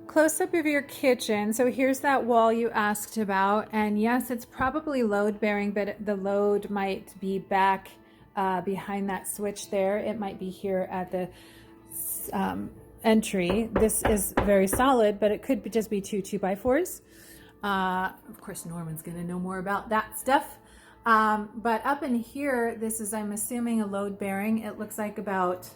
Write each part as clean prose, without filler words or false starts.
Close up of your kitchen. So here's that wall you asked about. And yes, it's probably load bearing, but the load might be back behind that switch there. It might be here at the entry. This is very solid, but it could just be two 2x4s. Of course, Norman's going to know more about that stuff. But up in here, this is, I'm assuming, a load bearing. It looks like about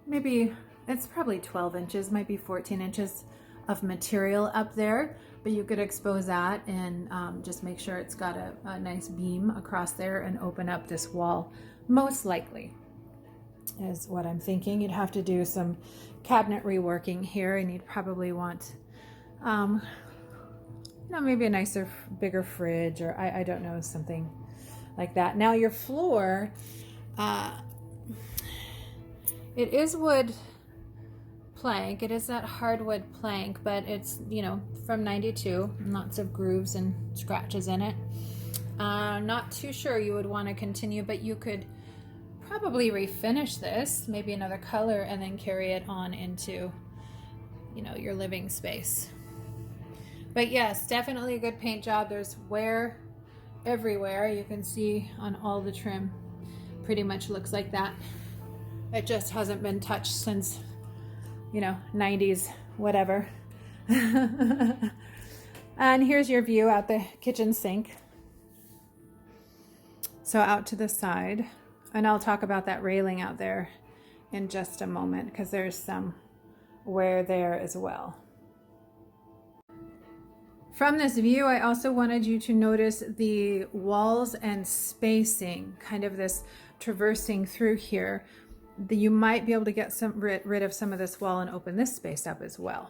maybe, it's probably 12 inches, might be 14 inches of material up there, but you could expose that and just make sure it's got a nice beam across there and open up this wall. Most likely is what I'm thinking. You'd have to do some cabinet reworking here, and you'd probably want maybe a nicer, bigger fridge, or I don't know, something like that. Now your floor, it is wood plank. It is that hardwood plank, but it's, from 92, lots of grooves and scratches in it. Not too sure you would want to continue, but you could probably refinish this, maybe another color, and then carry it on into, your living space. But yes, definitely a good paint job. There's wear everywhere. You can see on all the trim, pretty much looks like that. It just hasn't been touched since 90s, whatever. And here's your view out the kitchen sink. So out to the side, and I'll talk about that railing out there in just a moment, because there's some wear there as well. From this view, I also wanted you to notice the walls and spacing, kind of this traversing through here. You might be able to get rid of some of this wall and open this space up as well.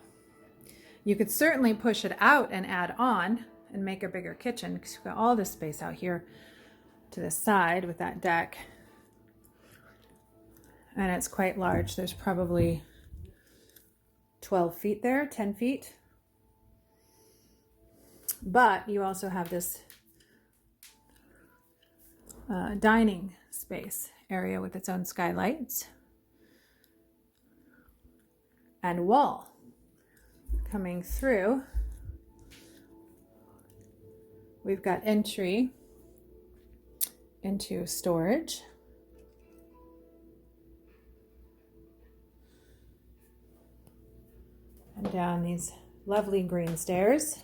You could certainly push it out and add on and make a bigger kitchen, because you've got all this space out here to the side with that deck. And it's quite large. There's probably 12 feet there, 10 feet. But you also have this dining space area with its own skylights and wall coming through. We've got entry into storage. And down these lovely green stairs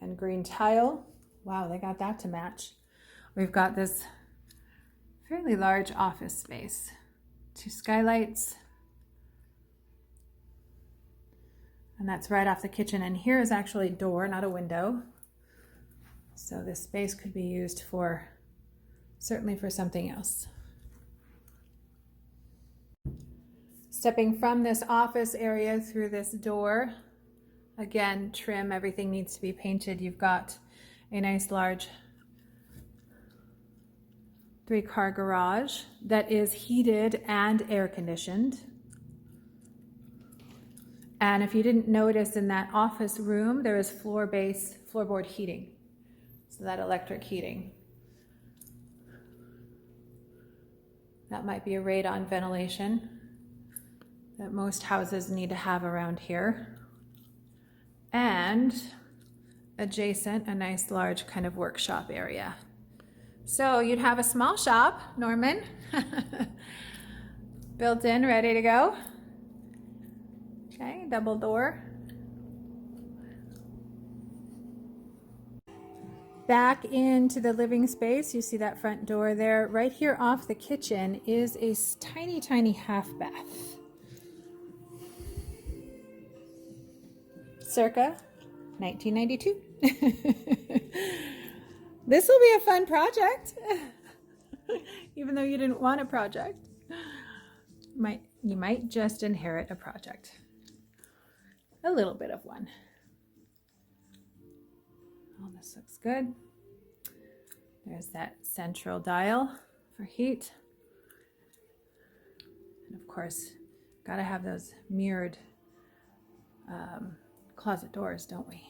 and green tile. Wow, they got that to match. We've got this fairly large office space, 2 skylights, and that's right off the kitchen. And here is actually a door, not a window. So this space could be used for, certainly for something else. Stepping from this office area through this door, again, trim, everything needs to be painted. You've got a nice large 3-car garage that is heated and air conditioned. And if you didn't notice, in that office room, there is floorboard heating. So that electric heating. That might be a radon ventilation that most houses need to have around here. And adjacent, a nice large kind of workshop area. So you'd have a small shop, Norman, built in, ready to go. Okay, double door. Back into the living space, you see that front door there. Right here off the kitchen is a tiny, tiny half bath. Circa 1992. This will be a fun project, even though you didn't want a project. You might just inherit a project. A little bit of one. Oh, this looks good. There's that central dial for heat. And of course, gotta have those mirrored closet doors, don't we?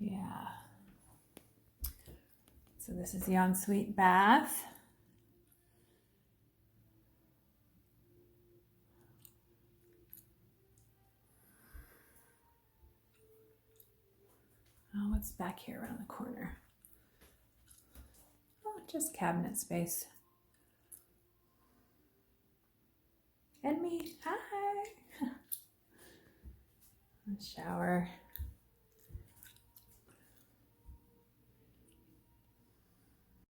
Yeah. So this is the ensuite bath. Oh, what's back here around the corner? Oh, just cabinet space. And me. Hi. Shower.